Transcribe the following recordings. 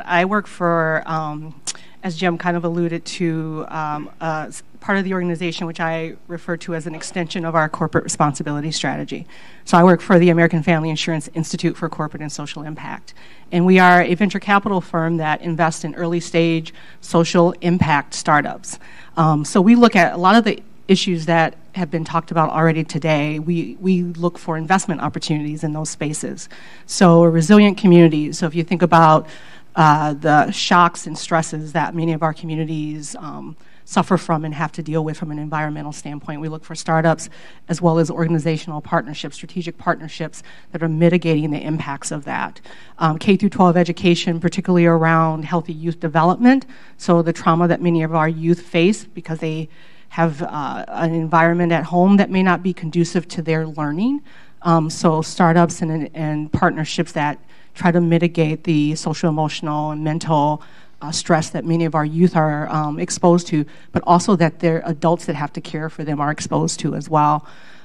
I work for, as Jim kind of alluded to, part of the organization which I refer to as an extension of our corporate responsibility strategy. So I work for the American Family Insurance Institute for Corporate and Social Impact. And we are a venture capital firm that invests in early stage social impact startups. So we look at a lot of the issues that have been talked about already today. We look for investment opportunities in those spaces. So resilient communities. So if you think about the shocks and stresses that many of our communities suffer from and have to deal with from an environmental standpoint, we look for startups as well as organizational partnerships, strategic partnerships that are mitigating the impacts of that. K through 12 education, particularly around healthy youth development, so the trauma that many of our youth face because they have an environment at home that may not be conducive to their learning. So startups and partnerships that try to mitigate the social, emotional, and mental stress that many of our youth are exposed to, but also that their adults that have to care for them are exposed to as well.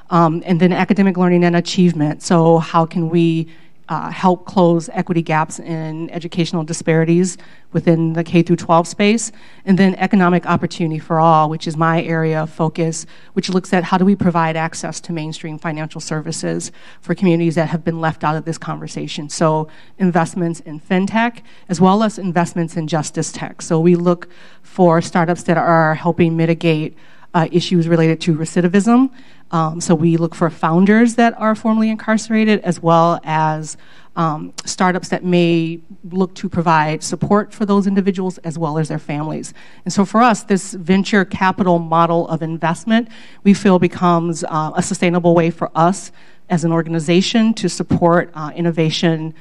And then academic learning and achievement. So how can we help close equity gaps in educational disparities within the K through 12 space, and then economic opportunity for all, which is my area of focus, which looks at how do we provide access to mainstream financial services for communities that have been left out of this conversation. So investments in fintech, as well as investments in justice tech. So we look for startups that are helping mitigate issues related to recidivism. So we look for founders that are formerly incarcerated, as well as startups that may look to provide support for those individuals as well as their families. And so for us, this venture capital model of investment, we feel becomes a sustainable way for us as an organization to support innovation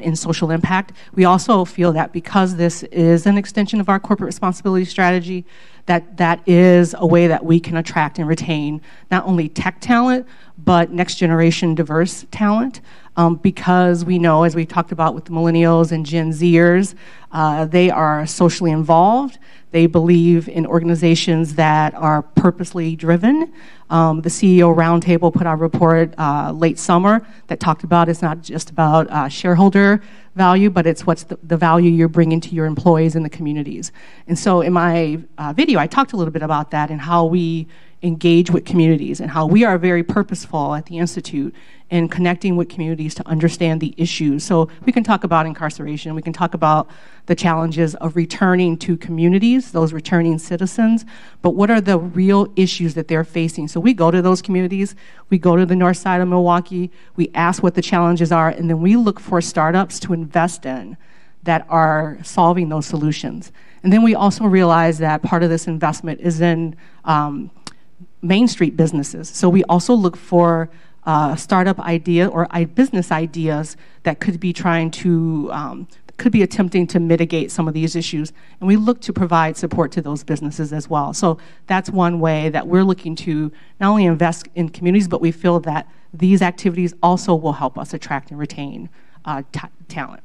in social impact. We also feel that because this is an extension of our corporate responsibility strategy, that is a way that we can attract and retain not only tech talent, but next generation diverse talent. Because we know, as we talked about with the millennials and Gen Zers, they are socially involved. They believe in organizations that are purposely driven. The CEO Roundtable put out a report late summer that talked about it's not just about shareholder value, but it's what's the value you're bringing to your employees and the communities. And so in my video, I talked a little bit about that and how we engage with communities and how we are very purposeful at the Institute in connecting with communities to understand the issues. So we can talk about incarceration, we can talk about the challenges of returning to communities, those returning citizens, but what are the real issues that they're facing? So we go to those communities, we go to the north side of Milwaukee, we ask what the challenges are, and then we look for startups to invest in that are solving those solutions. And then we also realize that part of this investment is in Main Street businesses. So we also look for startup idea or business ideas that could be trying to, could be attempting to mitigate some of these issues. And we look to provide support to those businesses as well. So that's one way that we're looking to not only invest in communities, but we feel that these activities also will help us attract and retain talent.